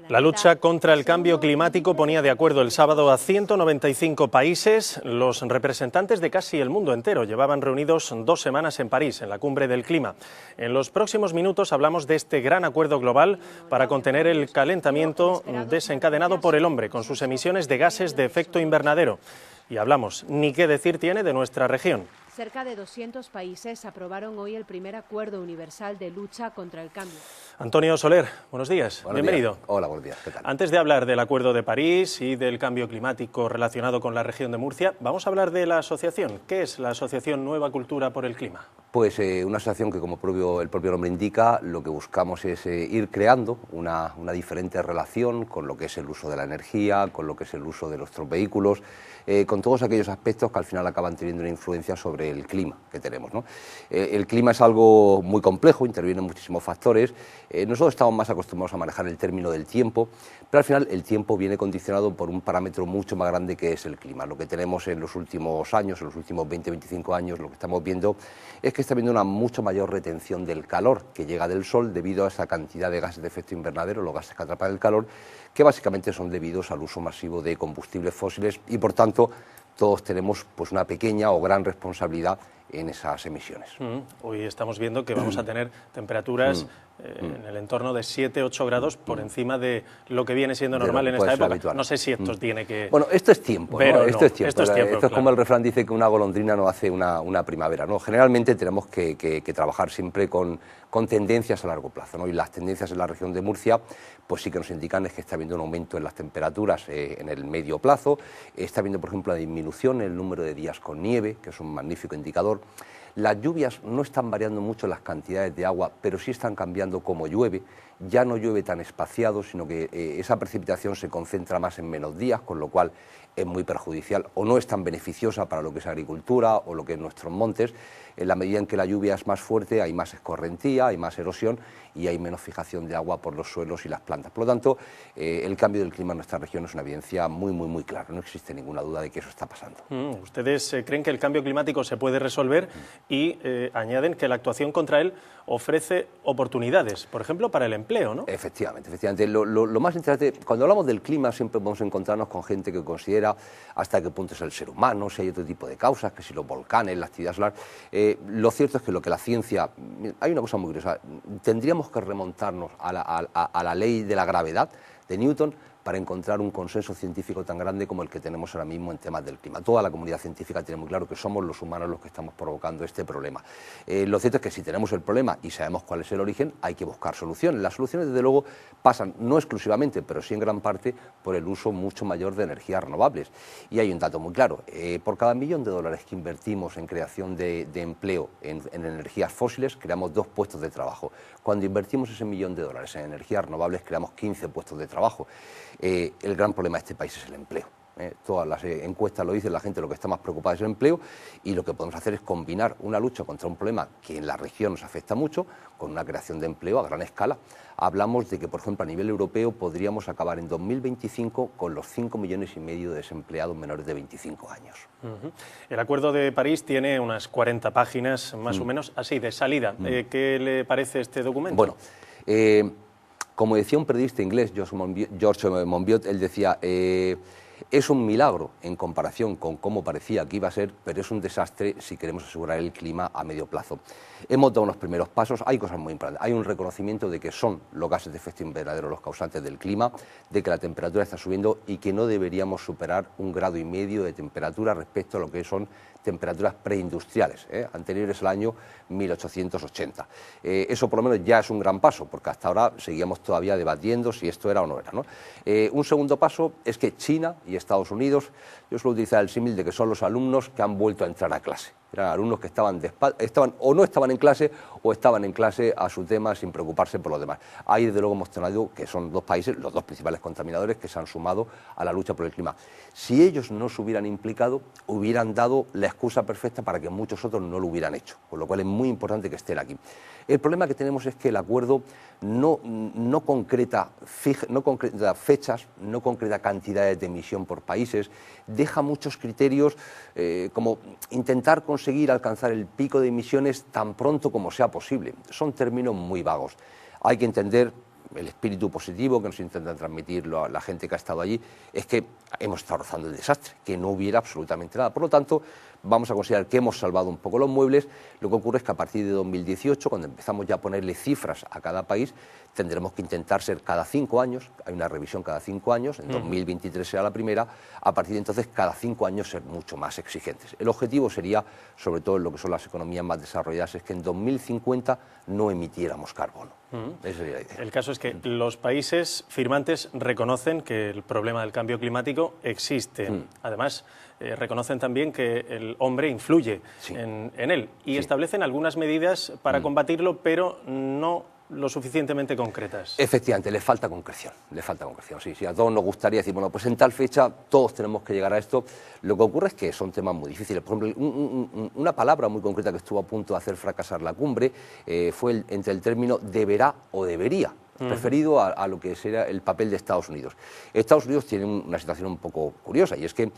La lucha contra el cambio climático ponía de acuerdo el sábado a 195 países. Los representantes de casi el mundo entero llevaban reunidos 2 semanas en París, en la Cumbre del Clima. En los próximos minutos hablamos de este gran acuerdo global para contener el calentamiento desencadenado por el hombre con sus emisiones de gases de efecto invernadero. Y hablamos, ni qué decir tiene, de nuestra región. Cerca de 200 países aprobaron hoy el primer acuerdo universal de lucha contra el cambio. Antonio Soler, buenos días, bienvenido. Hola, buenos días, ¿qué tal? Antes de hablar del Acuerdo de París y del cambio climático relacionado con la región de Murcia, vamos a hablar de la asociación. ¿Qué es la Asociación Nueva Cultura por el Clima? Pues una asociación que, como el propio nombre indica, lo que buscamos es ir creando una diferente relación con lo que es el uso de la energía, con lo que es el uso de nuestros vehículos, con todos aquellos aspectos que al final acaban teniendo una influencia sobre el clima que tenemos, ¿no? El clima es algo muy complejo, intervienen muchísimos factores. Nosotros estamos más acostumbrados a manejar el término del tiempo, pero al final el tiempo viene condicionado por un parámetro mucho más grande que es el clima. Lo que tenemos en los últimos años, en los últimos 20-25 años, lo que estamos viendo es que está habiendo una mucho mayor retención del calor que llega del sol debido a esa cantidad de gases de efecto invernadero, los gases que atrapan el calor, que básicamente son debidos al uso masivo de combustibles fósiles y, por tanto, todos tenemos pues una pequeña o gran responsabilidad en esas emisiones. Hoy estamos viendo que vamos a tener temperaturas en el entorno de 7-8 grados por encima de lo que viene siendo normal en esta época. Habitual. No sé si esto tiene que... Bueno, esto es tiempo, pero ¿no? no, Esto es tiempo. Esto es claro. como el refrán dice que una golondrina no hace una primavera, ¿no? Generalmente tenemos que trabajar siempre con tendencias a largo plazo, ¿no? Y las tendencias en la región de Murcia pues sí que nos indican es que está habiendo un aumento en las temperaturas en el medio plazo, está habiendo, por ejemplo, una disminución en el número de días con nieve, que es un magnífico indicador. Las lluvias no están variando mucho las cantidades de agua, pero sí están cambiando cómo llueve. Ya no llueve tan espaciado, sino que esa precipitación se concentra más en menos días, con lo cual es muy perjudicial o no es tan beneficiosa para lo que es agricultura o lo que es nuestros montes. En la medida en que la lluvia es más fuerte, hay más escorrentía, hay más erosión y hay menos fijación de agua por los suelos y las plantas. Por lo tanto, el cambio del clima en nuestra región es una evidencia muy clara. No existe ninguna duda de que eso está pasando. ¿Ustedes creen que el cambio climático se puede resolver y añaden que la actuación contra él ofrece oportunidades, por ejemplo, para el empleo, ¿no? Efectivamente. Lo más interesante, cuando hablamos del clima siempre vamos a encontrarnos con gente que considera hasta qué punto es el ser humano, si hay otro tipo de causas, que si los volcanes, la actividad solar. Lo cierto es que lo que la ciencia... Hay una cosa muy curiosa, tendríamos que remontarnos a la ley de la gravedad de Newton para encontrar un consenso científico tan grande como el que tenemos ahora mismo en temas del clima. Toda la comunidad científica tiene muy claro que somos los humanos los que estamos provocando este problema. Lo cierto es que si tenemos el problema y sabemos cuál es el origen, hay que buscar soluciones. Las soluciones, desde luego, pasan no exclusivamente, pero sí en gran parte, por el uso mucho mayor de energías renovables. Y hay un dato muy claro, por cada $1.000.000 que invertimos en creación de empleo en energías fósiles, creamos 2 puestos de trabajo. Cuando invertimos ese $1.000.000 en energías renovables, creamos 15 puestos de trabajo. El gran problema de este país es el empleo. Todas las encuestas lo dicen, la gente lo que está más preocupada es el empleo y lo que podemos hacer es combinar una lucha contra un problema que en la región nos afecta mucho con una creación de empleo a gran escala. Hablamos de que, por ejemplo, a nivel europeo podríamos acabar en 2025 con los 5,5 millones de desempleados menores de 25 años. El Acuerdo de París tiene unas 40 páginas, más o menos, así, de salida. ¿Qué le parece este documento? Bueno, como decía un periodista inglés, George Monbiot, él decía, es un milagro en comparación con cómo parecía que iba a ser, pero es un desastre si queremos asegurar el clima a medio plazo. Hemos dado unos primeros pasos, hay cosas muy importantes, hay un reconocimiento de que son los gases de efecto invernadero los causantes del clima, de que la temperatura está subiendo y que no deberíamos superar 1,5 grados de temperatura respecto a lo que son temperaturas preindustriales, anteriores al año 1880. Eso por lo menos ya es un gran paso, porque hasta ahora seguíamos todavía debatiendo si esto era o no era, ¿no? Un segundo paso es que China y Estados Unidos, yo suelo utilizar el símil de que son los alumnos que han vuelto a entrar a clase. Eran alumnos que estaban o no estaban en clase o estaban en clase a su tema sin preocuparse por los demás. Ahí desde luego hemos tenido que son 2 países, los 2 principales contaminadores que se han sumado a la lucha por el clima. Si ellos no se hubieran implicado, hubieran dado la excusa perfecta para que muchos otros no lo hubieran hecho, con lo cual es muy importante que estén aquí. El problema que tenemos es que el acuerdo no concreta fechas, no concreta cantidades de emisión por países, deja muchos criterios como intentar conseguir alcanzar el pico de emisiones tan pronto como sea posible. Son términos muy vagos. Hay que entender el espíritu positivo que nos intenta transmitir la gente que ha estado allí, es que hemos estado rozando el desastre, que no hubiera absolutamente nada. Por lo tanto, vamos a considerar que hemos salvado un poco los muebles. Lo que ocurre es que a partir de 2018, cuando empezamos ya a ponerle cifras a cada país, tendremos que intentar ser cada 5 años, hay una revisión cada 5 años, en 2023 será la primera, a partir de entonces cada 5 años ser mucho más exigentes. El objetivo sería, sobre todo en lo que son las economías más desarrolladas, es que en 2050 no emitiéramos carbono. Esa sería la idea. El caso es que los países firmantes reconocen que el problema del cambio climático existe. Además, reconocen también que el hombre influye en él y establecen algunas medidas para combatirlo, pero no lo suficientemente concretas. Efectivamente, le falta concreción, sí, a todos nos gustaría decir, bueno, pues en tal fecha todos tenemos que llegar a esto. Lo que ocurre es que son temas muy difíciles. Por ejemplo, una palabra muy concreta que estuvo a punto de hacer fracasar la cumbre fue entre el término deberá o debería, referido a lo que será el papel de Estados Unidos. Estados Unidos tiene una situación un poco curiosa, y es que,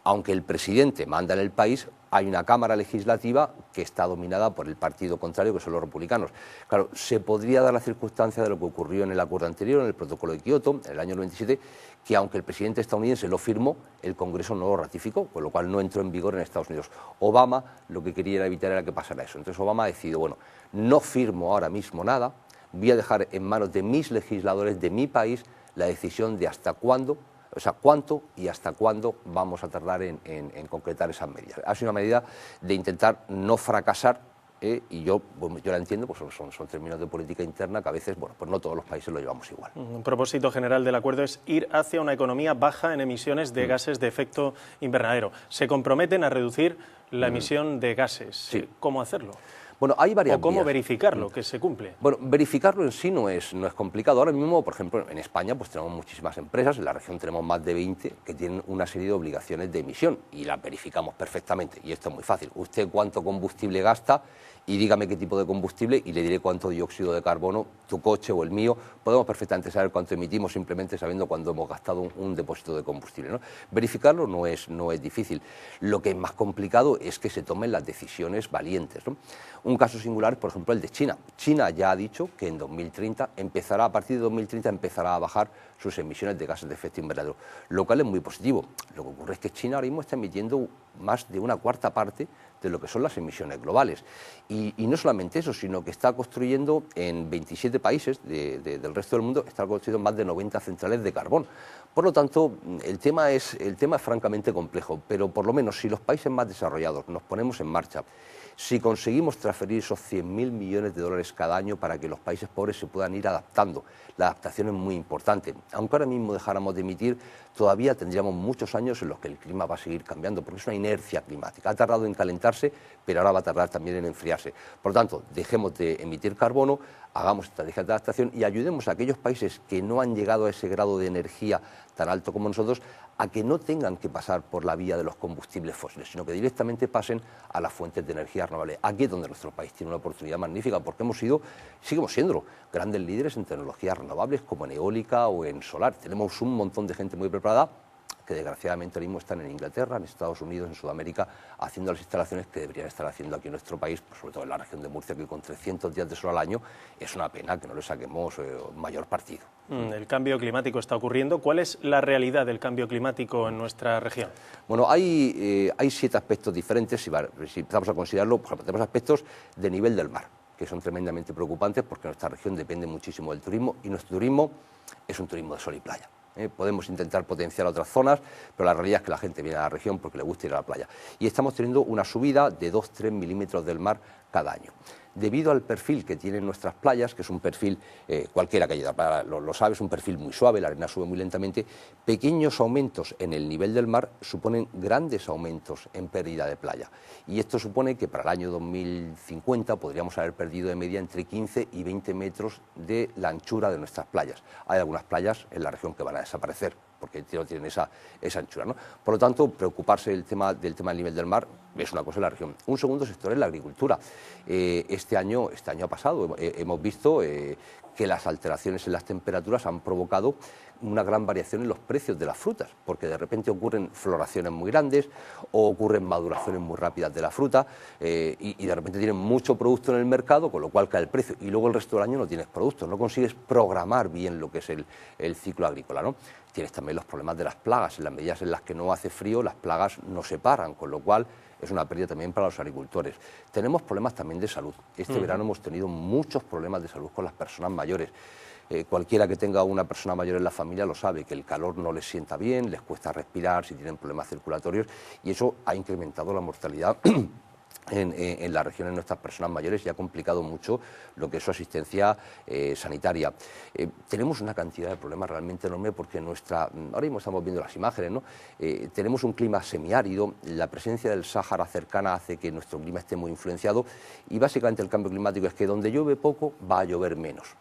aunque el presidente manda en el país, hay una Cámara Legislativa que está dominada por el partido contrario, que son los republicanos. Claro, se podría dar la circunstancia de lo que ocurrió en el acuerdo anterior, en el protocolo de Kioto, en el año 97, que aunque el presidente estadounidense lo firmó, el Congreso no lo ratificó, con lo cual no entró en vigor en Estados Unidos. Obama lo que quería evitar era que pasara eso. Entonces Obama ha decidido, bueno, no firmo ahora mismo nada, voy a dejar en manos de mis legisladores de mi país la decisión de hasta cuándo, o sea, cuánto y hasta cuándo vamos a tardar en concretar esas medidas. Ha sido una medida de intentar no fracasar, y yo la entiendo, pues son términos de política interna que a veces, bueno, pues no todos los países lo llevamos igual. Un propósito general del acuerdo es ir hacia una economía baja en emisiones de gases de efecto invernadero. Se comprometen a reducir la emisión de gases. Sí. ¿Cómo hacerlo? Bueno, hay varias ¿O cómo vías. verificarlo, que se cumple? Bueno, verificarlo en sí no es complicado. Ahora mismo, por ejemplo, en España pues tenemos muchísimas empresas, en la región tenemos más de 20 que tienen una serie de obligaciones de emisión y las verificamos perfectamente. Y esto es muy fácil. Usted cuánto combustible gasta y dígame qué tipo de combustible y le diré cuánto dióxido de carbono, tu coche o el mío. Podemos perfectamente saber cuánto emitimos simplemente sabiendo cuándo hemos gastado un depósito de combustible, ¿no? Verificarlo no es difícil. Lo que es más complicado es que se tomen las decisiones valientes, ¿no? Un caso singular es, por ejemplo, el de China. China ya ha dicho que en 2030 a partir de 2030 empezará a bajar sus emisiones de gases de efecto invernadero, lo cual es muy positivo. Lo que ocurre es que China ahora mismo está emitiendo más de una cuarta parte de lo que son las emisiones globales. Y no solamente eso, sino que está construyendo en 27 países del resto del mundo, está construyendo más de 90 centrales de carbón. Por lo tanto, el tema es francamente complejo, pero por lo menos si los países más desarrollados nos ponemos en marcha, si conseguimos transferir esos 100.000 millones de dólares cada año para que los países pobres se puedan ir adaptando, la adaptación es muy importante. Aunque ahora mismo dejáramos de emitir, todavía tendríamos muchos años en los que el clima va a seguir cambiando, porque es una inercia climática. Ha tardado en calentarse, pero ahora va a tardar también en enfriarse. Por lo tanto, dejemos de emitir carbono, hagamos estrategias de adaptación y ayudemos a aquellos países que no han llegado a ese grado de energía tan alto como nosotros, a que no tengan que pasar por la vía de los combustibles fósiles, sino que directamente pasen a las fuentes de energía renovables. Aquí es donde nuestro país tiene una oportunidad magnífica, porque seguimos siendo grandes líderes en tecnologías renovables, como en eólica o en solar. Tenemos un montón de gente muy preparada, que desgraciadamente ahora mismo están en Inglaterra, en Estados Unidos, en Sudamérica, haciendo las instalaciones que deberían estar haciendo aquí en nuestro país, pues sobre todo en la región de Murcia, que con 300 días de sol al año es una pena que no le saquemos mayor partido. El cambio climático está ocurriendo. ¿Cuál es la realidad del cambio climático en nuestra región? Bueno, hay 7 aspectos diferentes, si empezamos a considerarlo. Por ejemplo, tenemos aspectos de nivel del mar, que son tremendamente preocupantes porque nuestra región depende muchísimo del turismo y nuestro turismo es un turismo de sol y playa. Podemos intentar potenciar otras zonas, pero la realidad es que la gente viene a la región porque le gusta ir a la playa. Y estamos teniendo una subida de 2-3 milímetros del mar cada año. Debido al perfil que tienen nuestras playas, que es un perfil, cualquiera que haya ido a la playa lo sabe, es un perfil muy suave, la arena sube muy lentamente, pequeños aumentos en el nivel del mar suponen grandes aumentos en pérdida de playa. Y esto supone que para el año 2050 podríamos haber perdido de media entre 15 y 20 metros de la anchura de nuestras playas. Hay algunas playas en la región que van a desaparecer, porque no tienen esa anchura, ¿no? Por lo tanto, preocuparse del tema del nivel del mar es una cosa en la región. Un segundo sector es la agricultura. Este año pasado hemos visto que las alteraciones en las temperaturas han provocado una gran variación en los precios de las frutas, porque de repente ocurren floraciones muy grandes o ocurren maduraciones muy rápidas de la fruta y de repente tienen mucho producto en el mercado, con lo cual cae el precio, y luego el resto del año no tienes producto, no consigues programar bien lo que es el ciclo agrícola, ¿no? Tienes también los problemas de las plagas. En las medidas en las que no hace frío, las plagas no se paran, con lo cual es una pérdida también para los agricultores. Tenemos problemas también de salud. Este verano hemos tenido muchos problemas de salud con las personas mayores. Cualquiera que tenga una persona mayor en la familia lo sabe, que el calor no les sienta bien, les cuesta respirar, si tienen problemas circulatorios, y eso ha incrementado la mortalidad en las regiones de nuestras personas mayores y ha complicado mucho lo que es su asistencia sanitaria. Tenemos una cantidad de problemas realmente enorme porque ahora mismo estamos viendo las imágenes, ¿no? Tenemos un clima semiárido, la presencia del Sáhara cercana hace que nuestro clima esté muy influenciado, y básicamente el cambio climático es que donde llueve poco va a llover menos,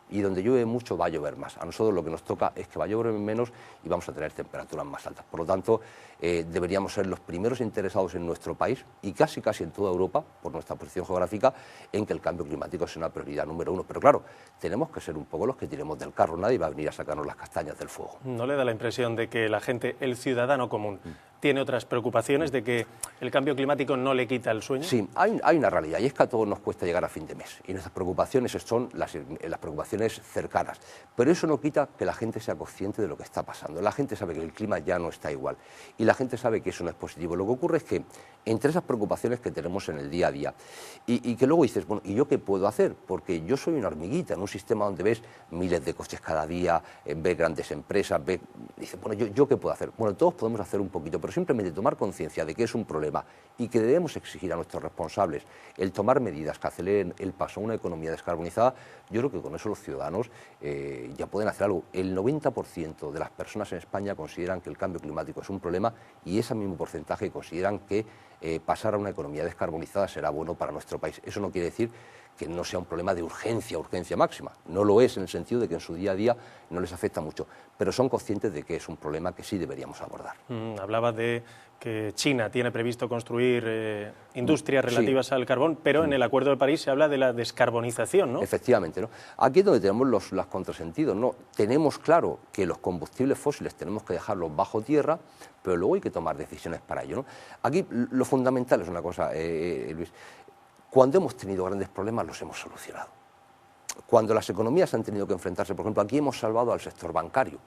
y donde llueve mucho va a llover más. A nosotros lo que nos toca es que va a llover menos y vamos a tener temperaturas más altas. Por lo tanto, deberíamos ser los primeros interesados en nuestro país y casi en toda Europa, por nuestra posición geográfica, en que el cambio climático sea una prioridad número uno. Pero claro, tenemos que ser un poco los que tiremos del carro, nadie va a venir a sacarnos las castañas del fuego. ¿No le da la impresión de que la gente, el ciudadano común, tiene otras preocupaciones, de que el cambio climático no le quita el sueño? Sí, hay una realidad, y es que a todos nos cuesta llegar a fin de mes, y nuestras preocupaciones son las preocupaciones cercanas, pero eso no quita que la gente sea consciente de lo que está pasando. La gente sabe que el clima ya no está igual, y la gente sabe que eso no es positivo. Lo que ocurre es que entre esas preocupaciones que tenemos en el día a día, y que luego dices, bueno, ¿y yo qué puedo hacer? Porque yo soy una hormiguita en un sistema donde ves miles de coches cada día, ves grandes empresas, dices, bueno, ¿yo qué puedo hacer? Bueno, todos podemos hacer un poquito, pero simplemente tomar conciencia de que es un problema y que debemos exigir a nuestros responsables el tomar medidas que aceleren el paso a una economía descarbonizada. Yo creo que con eso los ciudadanos ya pueden hacer algo. El 90% de las personas en España consideran que el cambio climático es un problema, y ese mismo porcentaje consideran que pasar a una economía descarbonizada será bueno para nuestro país. Eso no quiere decir que no sea un problema de urgencia máxima. No lo es, en el sentido de que en su día a día no les afecta mucho, pero son conscientes de que es un problema que sí deberíamos abordar. Hablaba de que China tiene previsto construir industrias relativas al carbón, pero en el Acuerdo de París se habla de la descarbonización, ¿no? Efectivamente, ¿no? Aquí es donde tenemos los contrasentidos, ¿no? Tenemos claro que los combustibles fósiles tenemos que dejarlos bajo tierra, pero luego hay que tomar decisiones para ello, ¿no? Aquí lo fundamental es una cosa, Luis. Cuando hemos tenido grandes problemas los hemos solucionado. Cuando las economías han tenido que enfrentarse, por ejemplo, aquí hemos salvado al sector bancario,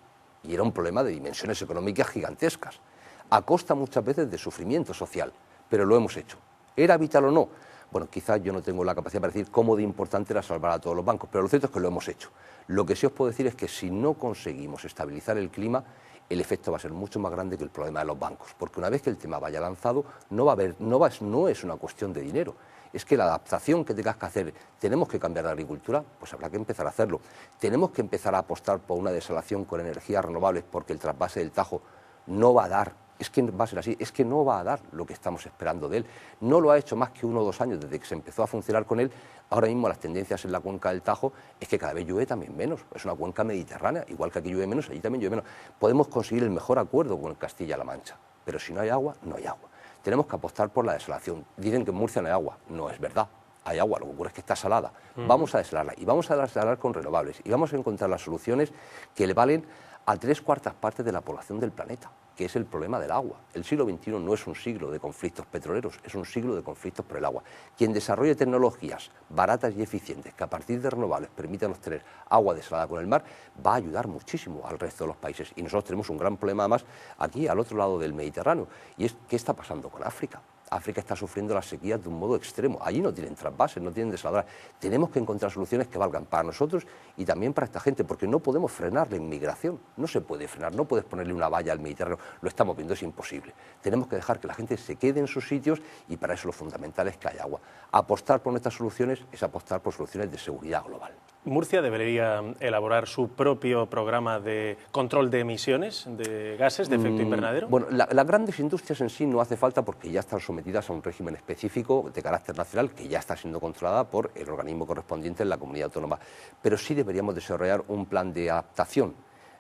y era un problema de dimensiones económicas gigantescas, a costa muchas veces de sufrimiento social, pero lo hemos hecho. ¿Era vital o no? Bueno, quizás yo no tengo la capacidad para decir cómo de importante era salvar a todos los bancos, pero lo cierto es que lo hemos hecho. Lo que sí os puedo decir es que si no conseguimos estabilizar el clima, el efecto va a ser mucho más grande que el problema de los bancos, porque una vez que el tema vaya lanzado, no es una cuestión de dinero. Es que la adaptación que tengas que hacer, tenemos que cambiar de agricultura, pues habrá que empezar a hacerlo. Tenemos que empezar a apostar por una desalación con energías renovables, porque el trasvase del Tajo no va a dar, es que va a ser así, es que no va a dar lo que estamos esperando de él. No lo ha hecho más que 1 o 2 años desde que se empezó a funcionar con él. Ahora mismo las tendencias en la cuenca del Tajo es que cada vez llueve también menos. Es una cuenca mediterránea, igual que aquí llueve menos, allí también llueve menos. Podemos conseguir el mejor acuerdo con Castilla-La Mancha, pero si no hay agua, no hay agua. Tenemos que apostar por la desalación. Dicen que en Murcia no hay agua. No es verdad. Hay agua, lo que ocurre es que está salada. Vamos a desalarla, y vamos a desalar con renovables, y vamos a encontrar las soluciones que le valen a 3/4 partes de la población del planeta, que es el problema del agua. El siglo XXI no es un siglo de conflictos petroleros, es un siglo de conflictos por el agua. Quien desarrolle tecnologías baratas y eficientes que a partir de renovables permitan obtener agua desalada con el mar, va a ayudar muchísimo al resto de los países. Y nosotros tenemos un gran problema además aquí, al otro lado del Mediterráneo, y es ¿qué está pasando con África? África está sufriendo las sequías de un modo extremo. Allí no tienen trasvases, no tienen desaladoras. Tenemos que encontrar soluciones que valgan para nosotros y también para esta gente, porque no podemos frenar la inmigración. No se puede frenar, no puedes ponerle una valla al Mediterráneo. Lo estamos viendo, es imposible. Tenemos que dejar que la gente se quede en sus sitios, y para eso lo fundamental es que haya agua. Apostar por nuestras soluciones es apostar por soluciones de seguridad global. ¿Murcia debería elaborar su propio programa de control de emisiones de gases de efecto invernadero? Bueno, las grandes industrias en sí no hace falta, porque ya están sometidas a un régimen específico de carácter nacional que ya está siendo controlada por el organismo correspondiente en la comunidad autónoma. Pero sí deberíamos desarrollar un plan de adaptación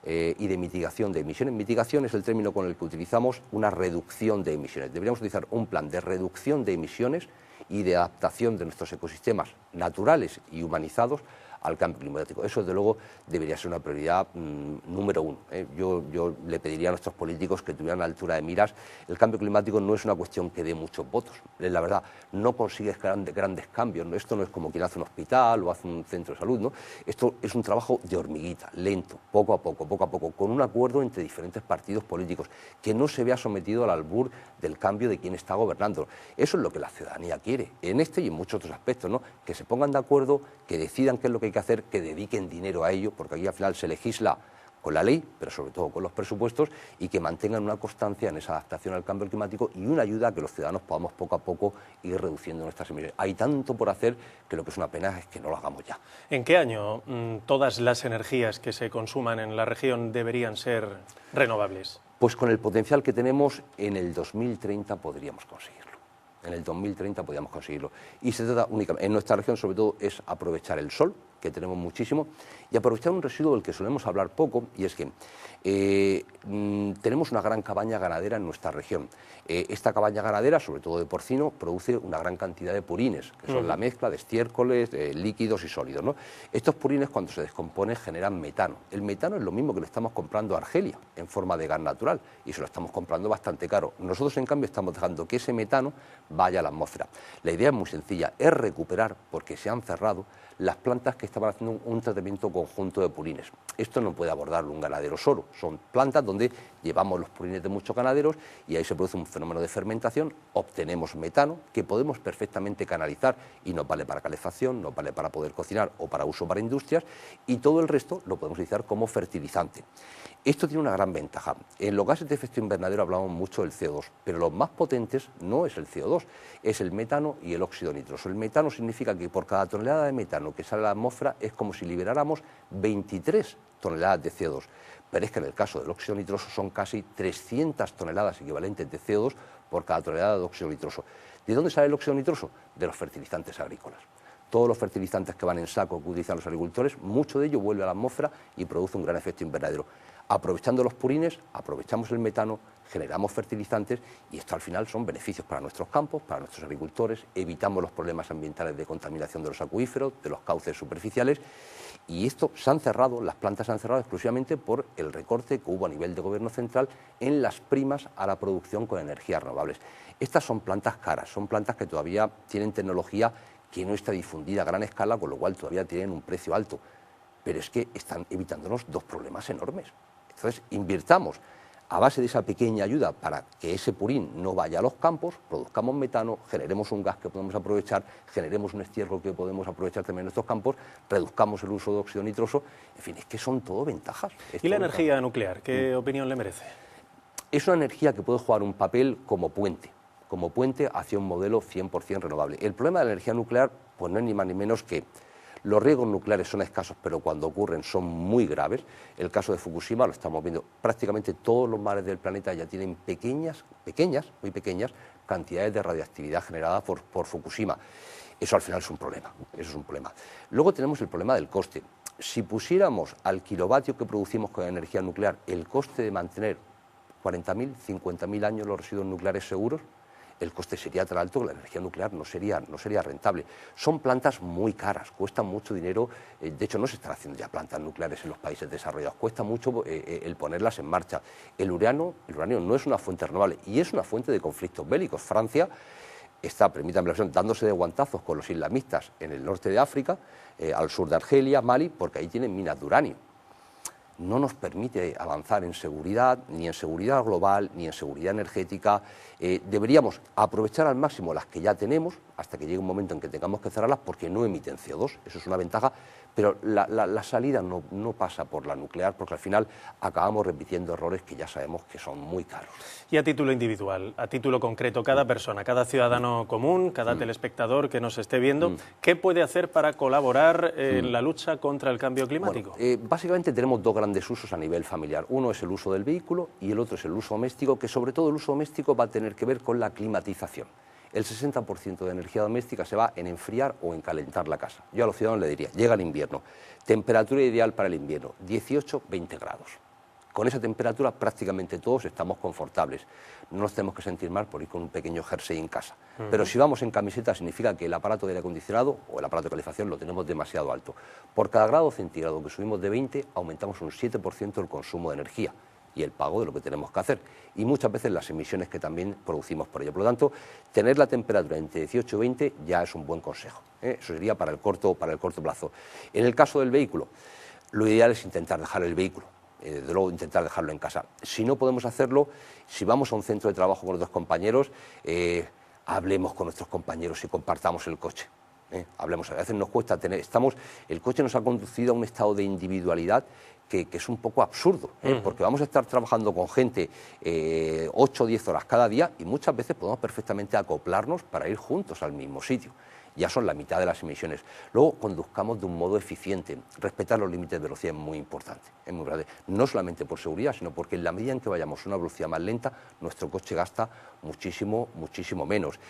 y de mitigación de emisiones. Mitigación es el término con el que utilizamos una reducción de emisiones. Deberíamos utilizar un plan de reducción de emisiones y de adaptación de nuestros ecosistemas naturales y humanizados al cambio climático. Eso, desde luego, debería ser una prioridad número uno. Yo le pediría a nuestros políticos que tuvieran la altura de miras. El cambio climático no es una cuestión que dé muchos votos. La verdad, no consigues grandes cambios, ¿no? Esto no es como quien hace un hospital o hace un centro de salud, ¿no? Esto es un trabajo de hormiguita, lento, poco a poco, con un acuerdo entre diferentes partidos políticos, que no se vea sometido al albur del cambio de quien está gobernando. Eso es lo que la ciudadanía quiere, en este y en muchos otros aspectos, ¿no? Que se pongan de acuerdo, que decidan qué es lo que hay que hacer, que dediquen dinero a ello, porque aquí al final se legisla con la ley, pero sobre todo con los presupuestos, y que mantengan una constancia en esa adaptación al cambio climático y una ayuda a que los ciudadanos podamos poco a poco ir reduciendo nuestras emisiones. Hay tanto por hacer que lo que es una pena es que no lo hagamos ya. ¿En qué año todas las energías que se consuman en la región deberían ser renovables? Pues con el potencial que tenemos, en el 2030 podríamos conseguirlo. En el 2030 podríamos conseguirlo. Y se trata únicamente, en nuestra región sobre todo, es aprovechar el sol, que tenemos muchísimo, y aprovechar un residuo del que solemos hablar poco, y es que tenemos una gran cabaña ganadera en nuestra región. Esta cabaña ganadera, sobre todo de porcino, produce una gran cantidad de purines, que son la mezcla de estiércoles, líquidos y sólidos, ¿no? Estos purines, cuando se descomponen, generan metano. El metano es lo mismo que le estamos comprando a Argelia, en forma de gas natural, y se lo estamos comprando bastante caro. Nosotros, en cambio, estamos dejando que ese metano vaya a la atmósfera. La idea es muy sencilla, es recuperar, porque se han cerrado, las plantas que estaban haciendo un tratamiento conjunto de purines. Esto no puede abordarlo un ganadero solo, son plantas donde llevamos los purines de muchos ganaderos y ahí se produce un fenómeno de fermentación, obtenemos metano que podemos perfectamente canalizar y nos vale para calefacción, nos vale para poder cocinar o para uso para industrias, y todo el resto lo podemos utilizar como fertilizante. Esto tiene una gran ventaja. En los gases de efecto invernadero hablamos mucho del CO2, pero los más potentes no es el CO2, es el metano y el óxido nitroso. El metano significa que por cada tonelada de metano que sale a la atmósfera es como si liberáramos 23 toneladas de CO2. Pero es que en el caso del óxido nitroso son casi 300 toneladas equivalentes de CO2 por cada tonelada de óxido nitroso. ¿De dónde sale el óxido nitroso? De los fertilizantes agrícolas. Todos los fertilizantes que van en saco que utilizan los agricultores, mucho de ello vuelve a la atmósfera y produce un gran efecto invernadero. Aprovechando los purines, aprovechamos el metano, generamos fertilizantes y esto al final son beneficios para nuestros campos, para nuestros agricultores, evitamos los problemas ambientales de contaminación de los acuíferos, de los cauces superficiales, y esto se han cerrado, las plantas se han cerrado exclusivamente por el recorte que hubo a nivel de gobierno central en las primas a la producción con energías renovables. Estas son plantas caras, son plantas que todavía tienen tecnología que no está difundida a gran escala, con lo cual todavía tienen un precio alto, pero es que están evitándonos dos problemas enormes. Entonces, invirtamos a base de esa pequeña ayuda para que ese purín no vaya a los campos, produzcamos metano, generemos un gas que podemos aprovechar, generemos un estiércol que podemos aprovechar también en nuestros campos, reduzcamos el uso de óxido nitroso, en fin, es que son todo ventajas. ¿Y la energía nuclear? ¿Qué opinión le merece? Es una energía que puede jugar un papel como puente hacia un modelo 100% renovable. El problema de la energía nuclear, pues no es ni más ni menos que los riesgos nucleares son escasos, pero cuando ocurren son muy graves. El caso de Fukushima lo estamos viendo. Prácticamente todos los mares del planeta ya tienen muy pequeñas cantidades de radiactividad generada por Fukushima. Eso al final es un problema. Eso es un problema. Luego tenemos el problema del coste. Si pusiéramos al kilovatio que producimos con energía nuclear el coste de mantener 40.000, 50.000 años los residuos nucleares seguros, el coste sería tan alto que la energía nuclear no sería rentable. Son plantas muy caras, cuestan mucho dinero, de hecho no se están haciendo ya plantas nucleares en los países desarrollados, cuesta mucho el ponerlas en marcha. El uranio no es una fuente renovable y es una fuente de conflictos bélicos. Francia está, permítanme la expresión, dándose de guantazos con los islamistas en el norte de África, al sur de Argelia, Mali, porque ahí tienen minas de uranio. No nos permite avanzar en seguridad, ni en seguridad global, ni en seguridad energética. Deberíamos aprovechar al máximo las que ya tenemos, hasta que llegue un momento en que tengamos que cerrarlas, porque no emiten CO2, eso es una ventaja, pero la salida no pasa por la nuclear, porque al final acabamos repitiendo errores que ya sabemos que son muy caros. Y a título individual, a título concreto, cada persona, cada ciudadano común, cada telespectador que nos esté viendo, ¿qué puede hacer para colaborar en la lucha contra el cambio climático? Bueno, básicamente tenemos dos grandes usos a nivel familiar. Uno es el uso del vehículo y el otro es el uso doméstico, que sobre todo el uso doméstico va a tener que ver con la climatización. El 60% de energía doméstica se va en enfriar o en calentar la casa. Yo a los ciudadanos les diría, llega el invierno, temperatura ideal para el invierno, 18-20 grados. Con esa temperatura prácticamente todos estamos confortables. No nos tenemos que sentir mal por ir con un pequeño jersey en casa. Pero si vamos en camiseta significa que el aparato de aire acondicionado o el aparato de calefacción lo tenemos demasiado alto. Por cada grado centígrado que subimos de 20 aumentamos un 7% el consumo de energía y el pago de lo que tenemos que hacer. Y muchas veces las emisiones que también producimos por ello. Por lo tanto, tener la temperatura entre 18 y 20 ya es un buen consejo. Eso sería para el corto plazo. En el caso del vehículo, lo ideal es intentar dejar el vehículo. Desde luego intentar dejarlo en casa. Si no podemos hacerlo, si vamos a un centro de trabajo con otros compañeros, hablemos con nuestros compañeros y compartamos el coche. Hablemos, a veces nos cuesta tener, el coche nos ha conducido a un estado de individualidad que es un poco absurdo, porque vamos a estar trabajando con gente 8 o 10 horas cada día y muchas veces podemos perfectamente acoplarnos para ir juntos al mismo sitio. Ya son la mitad de las emisiones. Luego, conduzcamos de un modo eficiente. Respetar los límites de velocidad es muy importante. Es muy importante. No solamente por seguridad, sino porque en la medida en que vayamos a una velocidad más lenta, nuestro coche gasta muchísimo menos.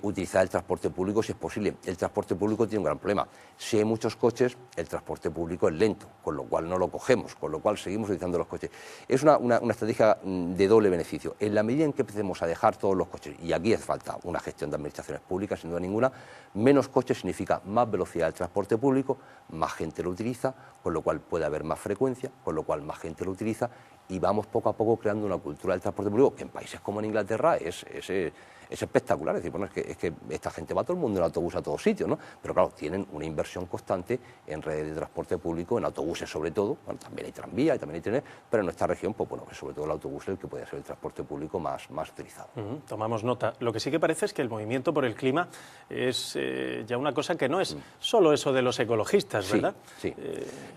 Utilizar el transporte público si es posible. El transporte público tiene un gran problema. Si hay muchos coches, el transporte público es lento, con lo cual no lo cogemos, con lo cual seguimos utilizando los coches. Es una estrategia de doble beneficio. En la medida en que empecemos a dejar todos los coches, y aquí hace falta una gestión de administraciones públicas, sin duda ninguna, menos coches significa más velocidad del transporte público, más gente lo utiliza, con lo cual puede haber más frecuencia, con lo cual más gente lo utiliza y vamos poco a poco creando una cultura del transporte público que en países como en Inglaterra es espectacular. Es decir, bueno, es que esta gente va todo el mundo en autobús a todos sitios, ¿no? Pero claro, tienen una inversión constante en redes de transporte público, en autobuses sobre todo. Bueno, también hay tranvía y también hay trenes, pero en nuestra región, pues bueno, sobre todo el autobús es el que puede ser el transporte público más utilizado. Tomamos nota. Lo que sí que parece es que el movimiento por el clima es ya una cosa que no es solo eso de los ecologistas, ¿verdad? Sí.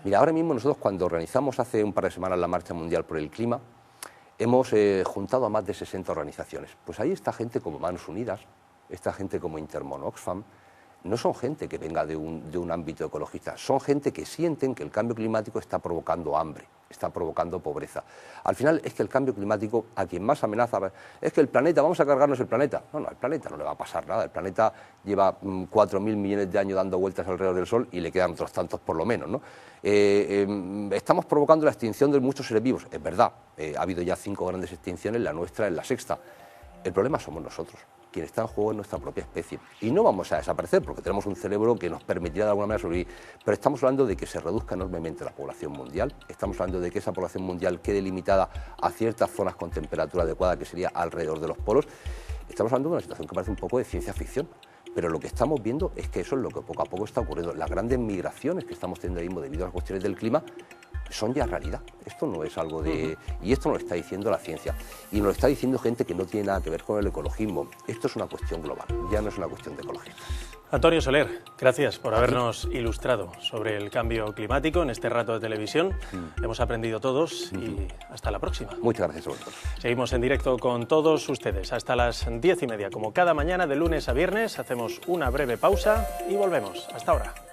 Mira, ahora mismo nosotros cuando organizamos hace un par de semanas la Marcha Mundial por el Clima, hemos juntado a más de 60 organizaciones. Pues ahí está gente como Manos Unidas, está gente como Intermon Oxfam. No son gente que venga de un ámbito ecologista, son gente que sienten que el cambio climático está provocando hambre, está provocando pobreza. Al final es que el cambio climático a quien más amenaza es que el planeta, vamos a cargarnos el planeta. No, al planeta no le va a pasar nada. El planeta lleva 4.000 millones de años dando vueltas alrededor del Sol y le quedan otros tantos por lo menos, ¿no? Estamos provocando la extinción de muchos seres vivos, es verdad. Ha habido ya 5 grandes extinciones, la nuestra es la 6ª. El problema somos nosotros. Quien está en juego es nuestra propia especie. Y no vamos a desaparecer porque tenemos un cerebro que nos permitirá de alguna manera sobrevivir. Pero estamos hablando de que se reduzca enormemente la población mundial. Estamos hablando de que esa población mundial quede limitada a ciertas zonas con temperatura adecuada, que sería alrededor de los polos. Estamos hablando de una situación que parece un poco de ciencia ficción. Pero lo que estamos viendo es que eso es lo que poco a poco está ocurriendo. Las grandes migraciones que estamos teniendo ahora mismo debido a las cuestiones del clima son ya realidad. Esto no es algo de... Y esto nos lo está diciendo la ciencia. Y nos lo está diciendo gente que no tiene nada que ver con el ecologismo. Esto es una cuestión global, ya no es una cuestión de ecologistas. Antonio Soler, gracias por habernos ilustrado sobre el cambio climático en este rato de televisión. Hemos aprendido todos y hasta la próxima. Muchas gracias a vosotros. Seguimos en directo con todos ustedes hasta las 10:30, como cada mañana de lunes a viernes. Hacemos una breve pausa y volvemos. Hasta ahora.